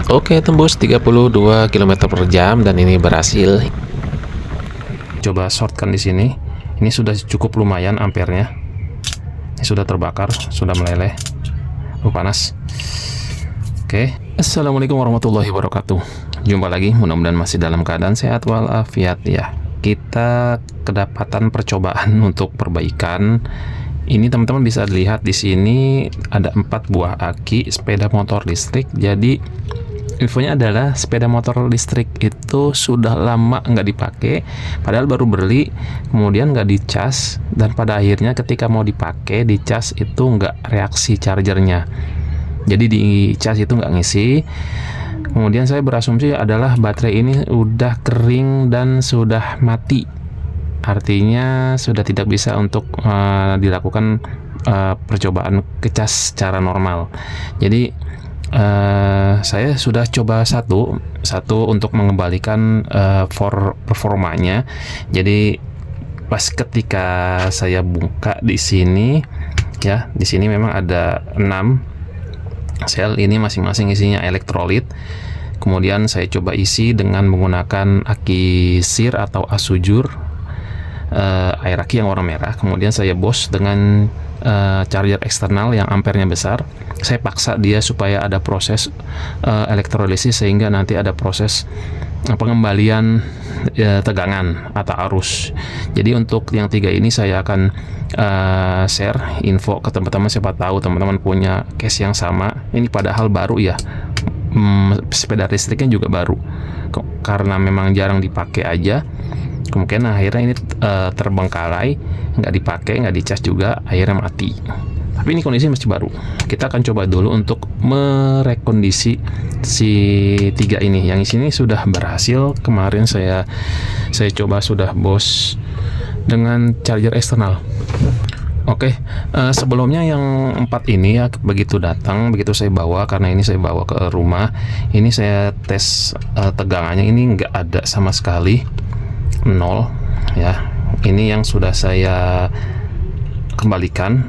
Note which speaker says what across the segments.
Speaker 1: Oke, tembus 32 km per jam dan ini berhasil.
Speaker 2: Coba shortkan di sini. Ini sudah cukup lumayan ampernya. Ini sudah terbakar, sudah meleleh. Panas. Oke. Assalamualaikum warahmatullahi wabarakatuh. Jumpa lagi, mudah-mudahan masih dalam keadaan sehat walafiat ya. Kita kedapatan percobaan untuk perbaikan. Ini teman-teman bisa lihat di sini ada 4 buah aki sepeda motor listrik. Jadi infonya adalah sepeda motor listrik itu sudah lama nggak dipakai, padahal baru beli, kemudian nggak dicas, dan pada akhirnya ketika mau dipakai dicas itu nggak reaksi chargernya. Jadi di cas itu nggak ngisi. Kemudian saya berasumsi adalah baterai ini udah kering dan sudah mati. Artinya sudah tidak bisa untuk dilakukan percobaan kecas secara normal. Jadi saya sudah coba satu untuk mengembalikan performanya. Jadi pas ketika saya buka di sini ya, di sini memang ada 6 sel, ini masing-masing isinya elektrolit. Kemudian saya coba isi dengan menggunakan aki sir atau asujur, air aki yang warna merah. Kemudian saya bos dengan charger eksternal yang ampernya besar. Saya paksa dia supaya ada proses elektrolisis, sehingga nanti ada proses pengembalian tegangan atau arus. Jadi untuk yang 3 ini saya akan share info ke teman-teman, siapa tahu teman-teman punya case yang sama. Ini padahal baru ya, sepeda listriknya juga baru, karena memang jarang dipakai aja. Kemungkinan akhirnya ini terbengkalai, nggak dipakai, nggak dicas juga, akhirnya mati. Tapi ini kondisi masih baru. Kita akan coba dulu untuk merekondisi si 3 ini. Yang ini sudah berhasil. Kemarin saya coba sudah bos dengan charger eksternal. Oke, sebelumnya yang 4 ini ya, begitu saya bawa, karena ini saya bawa ke rumah. Ini saya tes tegangannya, ini nggak ada sama sekali, 0 ya. Ini yang sudah saya kembalikan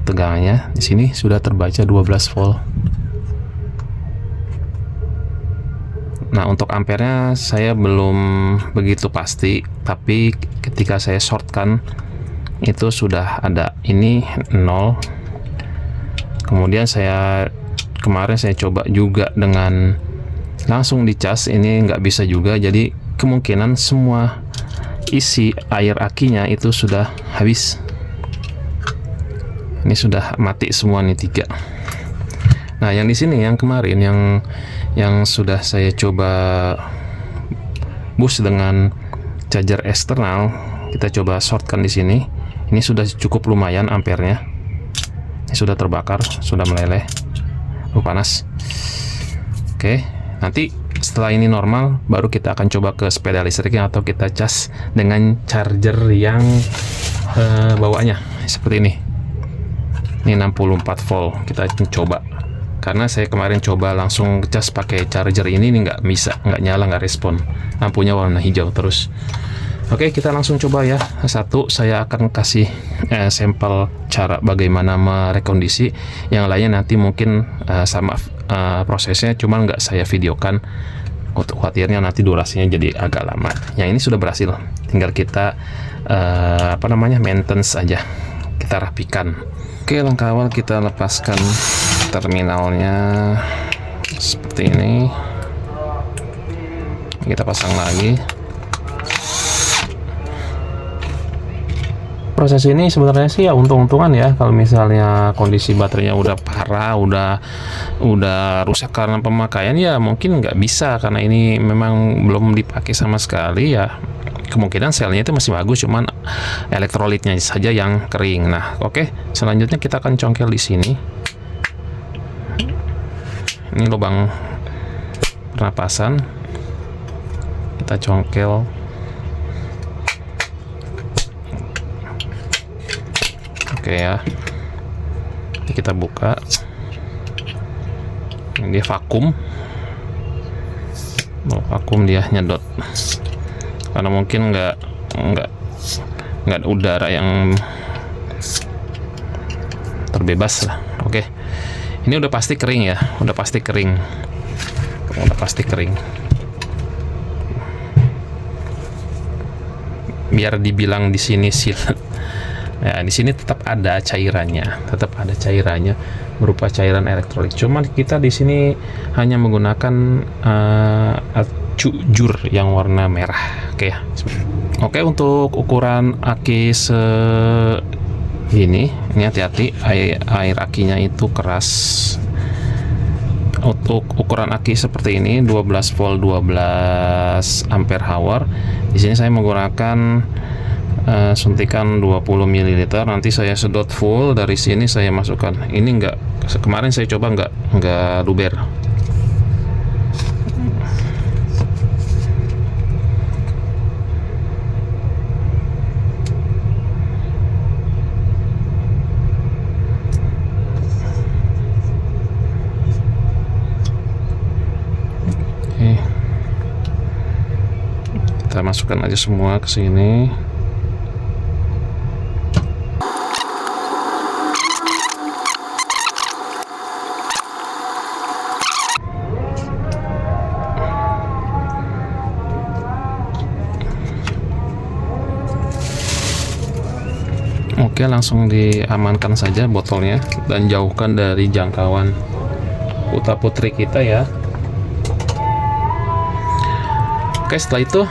Speaker 2: tegangannya. Di sini sudah terbaca 12 volt. Nah, untuk ampernya saya belum begitu pasti, tapi ketika saya shortkan itu sudah ada, ini 0. Kemudian kemarin saya coba juga dengan langsung dicas, ini nggak bisa juga. Jadi kemungkinan semua isi air akinya itu sudah habis. Ini sudah mati semua nih 3. Nah, yang di sini yang kemarin yang sudah saya coba boost dengan charger eksternal, kita coba shortkan di sini. Ini sudah cukup lumayan ampernya. Ini sudah terbakar, sudah meleleh. Panas. Oke, nanti setelah ini normal, baru kita akan coba ke sepeda listriknya atau kita cas dengan charger yang bawaannya seperti ini. Ini 64 volt. Kita coba. Karena saya kemarin coba langsung cas pakai charger ini nggak bisa, nggak nyala, nggak respon. Lampunya warna hijau terus. Oke, kita langsung coba ya. Satu, saya akan kasih sampel cara bagaimana merekondisi. Yang lainnya nanti mungkin sama prosesnya, cuman nggak saya videokan. Untuk khawatirnya nanti durasinya jadi agak lama. Yang ini sudah berhasil. Tinggal kita maintenance aja. Kita rapikan. Oke, langkah awal kita lepaskan terminalnya seperti ini. Kita pasang lagi. Proses ini sebenarnya sih ya untung-untungan ya, kalau misalnya kondisi baterainya udah parah, udah rusak karena pemakaian, ya mungkin nggak bisa, karena ini memang belum dipakai sama sekali ya. Kemungkinan selnya itu masih bagus, cuman elektrolitnya saja yang kering. Nah, oke, selanjutnya kita akan congkel di sini. Ini lubang pernapasan, kita congkel. Oke ya, ini kita buka. Ini dia vakum. Vakum dia nyedot, karena mungkin nggak ada udara yang terbebas lah. Oke, Ini udah pasti kering ya, udah pasti kering. Biar dibilang di sini silet. Ya, di sini tetap ada cairannya, berupa cairan elektrolit. Cuman kita di sini hanya menggunakan jur yang warna merah. Oke ya. Oke, untuk ukuran aki ini hati-hati, air akinya itu keras. Untuk ukuran aki seperti ini 12 volt 12 ampere hour. Di sini saya menggunakan suntikan 20 ml. Nanti saya sedot full, dari sini saya masukkan. Ini enggak, kemarin saya coba enggak luber. Kita masukkan aja semua ke sini. Oke, langsung diamankan saja botolnya dan jauhkan dari jangkauan putra-putri kita ya. Oke, setelah itu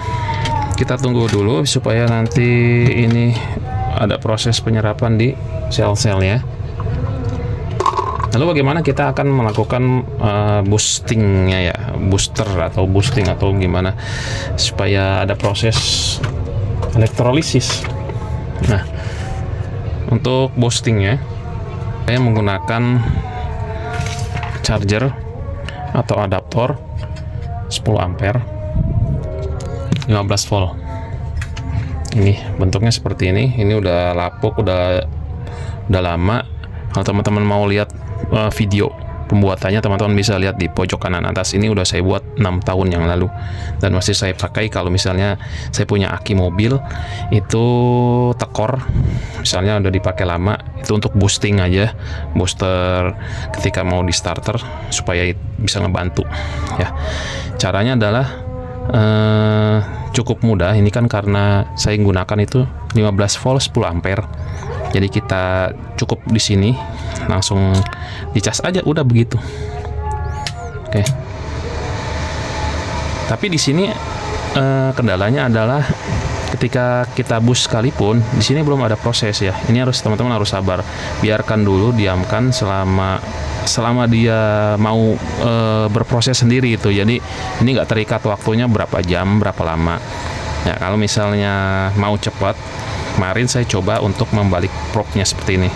Speaker 2: kita tunggu dulu supaya nanti ini ada proses penyerapan di sel-selnya. Lalu bagaimana kita akan melakukan boostingnya ya, boosting atau gimana supaya ada proses elektrolisis. Nah, untuk boostingnya saya menggunakan charger atau adaptor 10 ampere 15 volt. Ini bentuknya seperti ini. Ini udah lapuk, udah lama. Kalau teman-teman mau lihat video pembuatannya, teman-teman bisa lihat di pojok kanan atas. Ini udah saya buat 6 tahun yang lalu dan masih saya pakai. Kalau misalnya saya punya aki mobil itu tekor, misalnya udah dipakai lama, itu untuk boosting aja, booster ketika mau di starter supaya bisa ngebantu ya. Caranya adalah cukup mudah. Ini kan karena saya gunakan itu 15 volt 10 ampere. Jadi kita cukup di sini langsung dicas aja, udah begitu. Oke. Tapi di sini kendalanya adalah ketika kita boost sekalipun di sini belum ada proses ya. Ini harus teman-teman harus sabar. Biarkan dulu, diamkan selama dia mau berproses sendiri itu. Jadi ini nggak terikat waktunya berapa jam, berapa lama. Ya, kalau misalnya mau cepat, kemarin saya coba untuk membalik probe-nya seperti ini.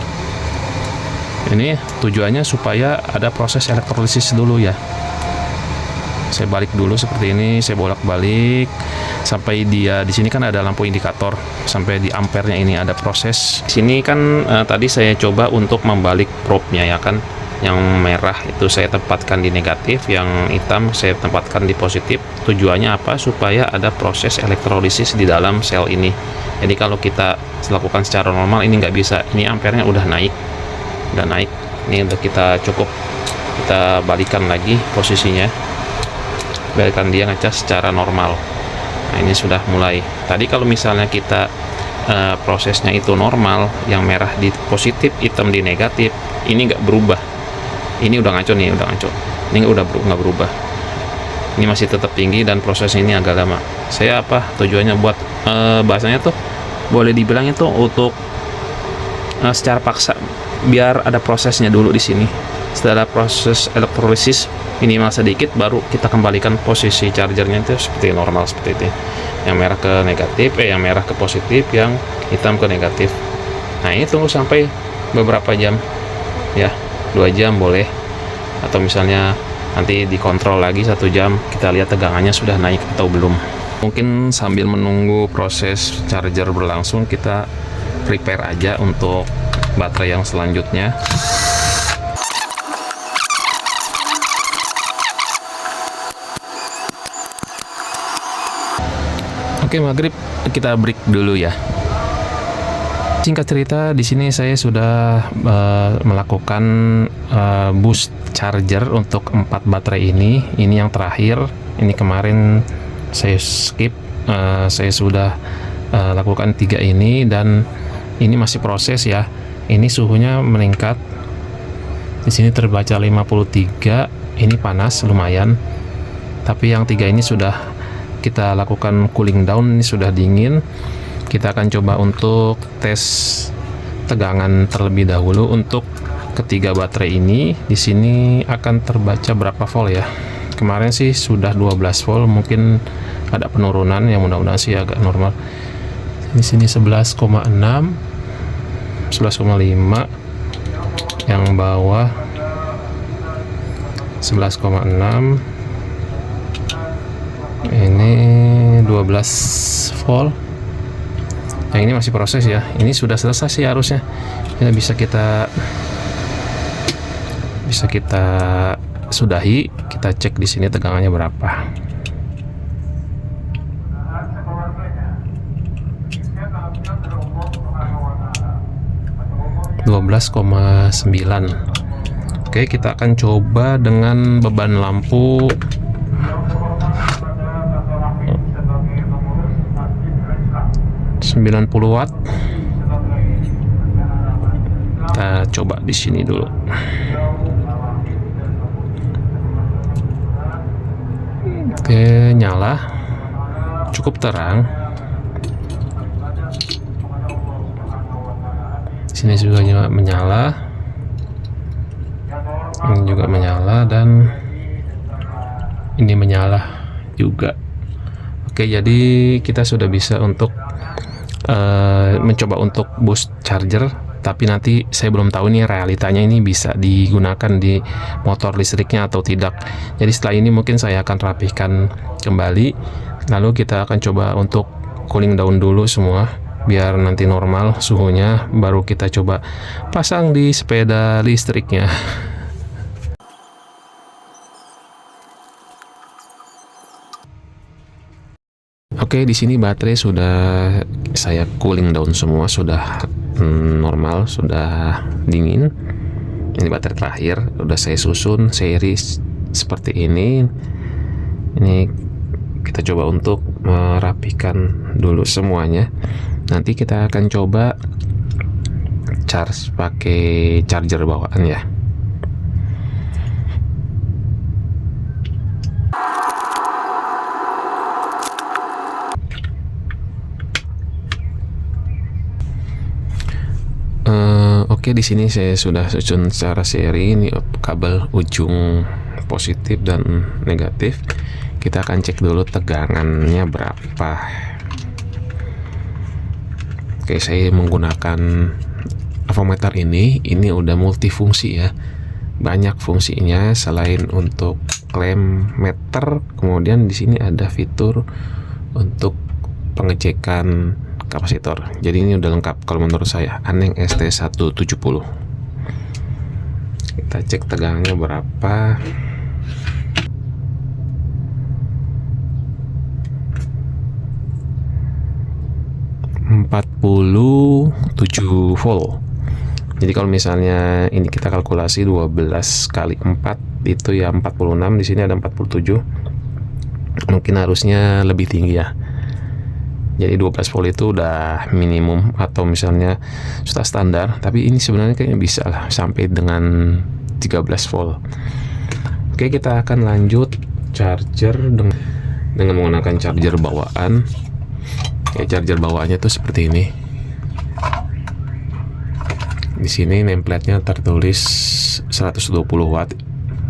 Speaker 2: Ini tujuannya supaya ada proses elektrolisis dulu ya. Saya balik dulu seperti ini, saya bolak-balik sampai dia di sini kan ada lampu indikator sampai di ampernya ini ada proses. Di sini kan tadi saya coba untuk membalik probe-nya ya kan. Yang merah itu saya tempatkan di negatif, yang hitam saya tempatkan di positif. Tujuannya apa? Supaya ada proses elektrolisis di dalam sel ini. Jadi kalau kita lakukan secara normal ini nggak bisa. Ini ampernya udah naik. Ini udah kita balikan lagi posisinya. Biarkan dia ngecas secara normal. Nah, ini sudah mulai. Tadi kalau misalnya kita prosesnya itu normal, yang merah di positif, hitam di negatif, ini nggak berubah. Ini udah ngaco nih, Ini udah nggak berubah. Ini masih tetap tinggi dan proses ini agak lama. Saya tujuannya buat bahasanya tuh boleh dibilang itu untuk secara paksa biar ada prosesnya dulu di sini. Setelah proses elektrolisis minimal sedikit, baru kita kembalikan posisi chargernya itu seperti normal seperti itu. Yang merah ke negatif, yang merah ke positif, yang hitam ke negatif. Nah, ini tunggu sampai beberapa jam ya. 2 jam boleh, atau misalnya nanti dikontrol lagi 1 jam, kita lihat tegangannya sudah naik atau belum. Mungkin sambil menunggu proses charger berlangsung, kita prepare aja untuk baterai yang selanjutnya. Oke, maghrib kita break dulu ya. Singkat cerita, di sini saya sudah melakukan boost charger untuk 4 baterai ini. Ini yang terakhir. Ini kemarin saya skip. Saya sudah lakukan 3 ini dan ini masih proses ya. Ini suhunya meningkat. Di sini terbaca 53. Ini panas lumayan. Tapi yang 3 ini sudah kita lakukan cooling down. Ini sudah dingin. Kita akan coba untuk tes tegangan terlebih dahulu untuk ketiga baterai ini. Di sini akan terbaca berapa volt ya? Kemarin sih sudah 12 volt, mungkin ada penurunan yang mudah-mudahan sih agak normal. Di sini 11,6, 11,5, yang bawah 11,6, ini 12 volt. Yang ini masih proses ya. Ini sudah selesai sih harusnya. Ini bisa kita sudahi. Kita cek di sini tegangannya berapa. (12,9). Oke, kita akan coba dengan beban lampu 90 watt. Kita coba di sini dulu. Oke, nyala. Cukup terang. Sini juga menyala. Ini juga menyala dan ini menyala juga. Oke, jadi kita sudah bisa untuk mencoba untuk boost charger, tapi nanti saya belum tahu nih realitanya ini bisa digunakan di motor listriknya atau tidak. Jadi setelah ini mungkin saya akan rapihkan kembali, lalu kita akan coba untuk cooling down dulu semua biar nanti normal suhunya, baru kita coba pasang di sepeda listriknya. Oke, di sini baterai sudah saya cooling down semua, sudah normal, sudah dingin. Ini baterai terakhir, sudah saya susun seri seperti ini. Ini kita coba untuk merapikan dulu semuanya. Nanti kita akan coba charge pakai charger bawaan ya. Oke, di sini saya sudah susun secara seri. Ini kabel ujung positif dan negatif. Kita akan cek dulu tegangannya berapa. Oke, saya menggunakan avometer ini. Ini udah multifungsi ya. Banyak fungsinya selain untuk klem meter. Kemudian di sini ada fitur untuk pengecekan kapasitor. Jadi ini udah lengkap kalau menurut saya. Aneng ST170. Kita cek tegangannya berapa. (47 volt). Jadi kalau misalnya ini kita kalkulasi 12 kali 4 itu ya 46, di sini ada 47. Mungkin harusnya lebih tinggi ya. Jadi 12 volt itu udah minimum atau misalnya sudah standar, tapi ini sebenarnya kayaknya bisa lah sampai dengan 13 volt. Oke, kita akan lanjut charger dengan menggunakan charger bawaan. Ya, charger bawaannya tuh seperti ini. Di sini nameplate-nya tertulis 120 watt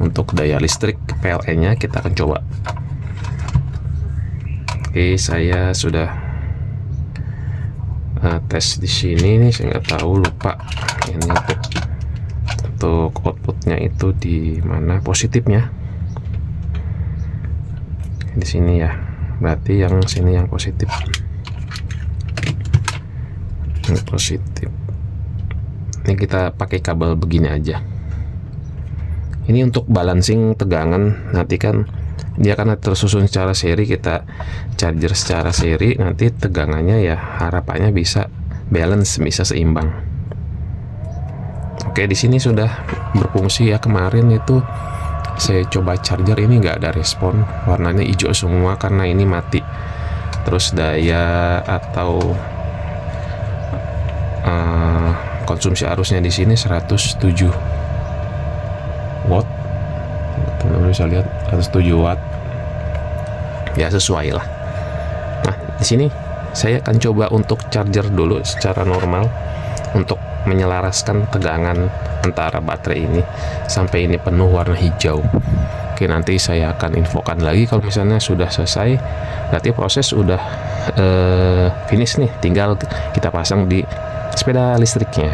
Speaker 2: untuk daya listrik. PLN-nya kita akan coba. Oke, saya sudah tes di sini nih. Saya nggak tahu, lupa ini untuk outputnya itu di mana positifnya. Di sini ya, berarti yang sini yang positif. Yang positif. Ini kita pakai kabel begini aja. Ini untuk balancing tegangan. Nanti kan dia karena tersusun secara seri, kita charger secara seri, nanti tegangannya ya harapannya bisa balance, bisa seimbang. Oke, di sini sudah berfungsi ya. Kemarin itu saya coba charger, ini nggak ada respon, warnanya hijau semua karena ini mati. Terus daya atau konsumsi arusnya di sini 107 watt. Teman-teman bisa lihat 107 watt. Ya sesuai lah. Nah, di sini saya akan coba untuk charger dulu secara normal untuk menyelaraskan tegangan antara baterai ini sampai ini penuh warna hijau. Oke, nanti saya akan infokan lagi kalau misalnya sudah selesai. Berarti proses udah finish nih, tinggal kita pasang di sepeda listriknya.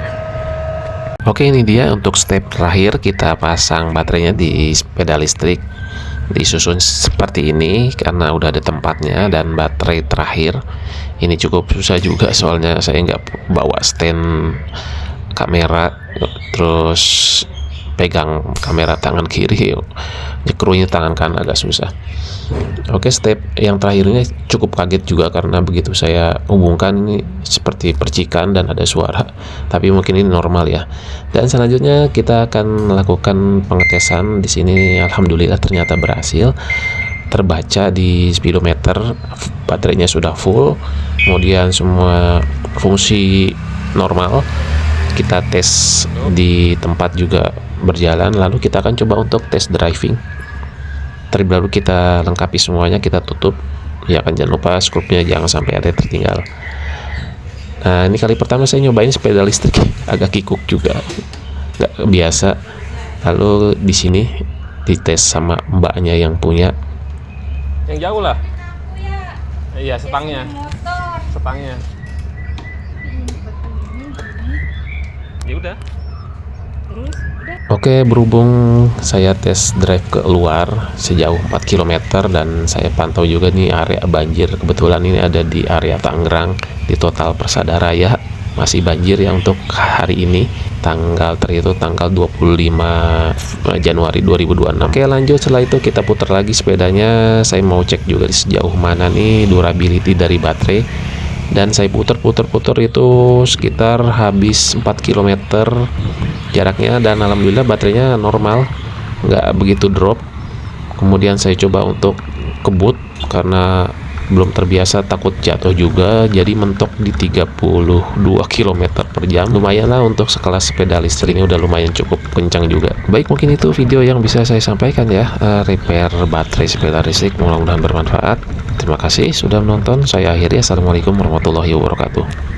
Speaker 1: Oke, ini dia untuk step terakhir, kita pasang baterainya di sepeda listrik. Disusun seperti ini karena udah ada tempatnya, dan baterai terakhir ini cukup susah juga soalnya saya nggak bawa stand kamera, terus pegang kamera tangan kiri, nyekrunya tangan kanan agak susah. Oke, step yang terakhir ini cukup kaget juga karena begitu saya hubungkan ini seperti percikan dan ada suara, tapi mungkin ini normal ya. Dan selanjutnya kita akan melakukan pengetesan di sini. Alhamdulillah ternyata berhasil, terbaca di speedometer baterainya sudah full, kemudian semua fungsi normal. Kita tes di tempat juga berjalan, lalu kita akan coba untuk tes driving. Terlebih dahulu kita lengkapi semuanya, kita tutup ya kan, jangan lupa skrupnya jangan sampai ada yang tertinggal. Nah, ini kali pertama saya nyobain sepeda listrik, agak kikuk juga, nggak biasa. Lalu di sini dites sama mbaknya yang punya.
Speaker 2: Yang jauh lah. Iya, setangnya. Ya udah.
Speaker 1: Oke, berhubung saya tes drive ke luar sejauh 4 km dan saya pantau juga nih area banjir. Kebetulan ini ada di area Tangerang, di Total Persada Raya. Masih banjir ya untuk hari ini, tanggal 25 Januari 2026. Oke, lanjut. Setelah itu kita putar lagi sepedanya. Saya mau cek juga sejauh mana nih durability dari baterai. Dan saya putar itu sekitar habis 4 km jaraknya, dan alhamdulillah baterainya normal, nggak begitu drop. Kemudian saya coba untuk kebut karena belum terbiasa, takut jatuh juga, jadi mentok di 32 km per jam. Lumayan lah untuk sekelas sepeda listrik ini, udah lumayan cukup kencang juga. Baik, mungkin itu video yang bisa saya sampaikan ya, repair baterai sepeda listrik. Mudah-mudahan bermanfaat. Terima kasih sudah menonton. Saya akhiri. Assalamualaikum warahmatullahi wabarakatuh.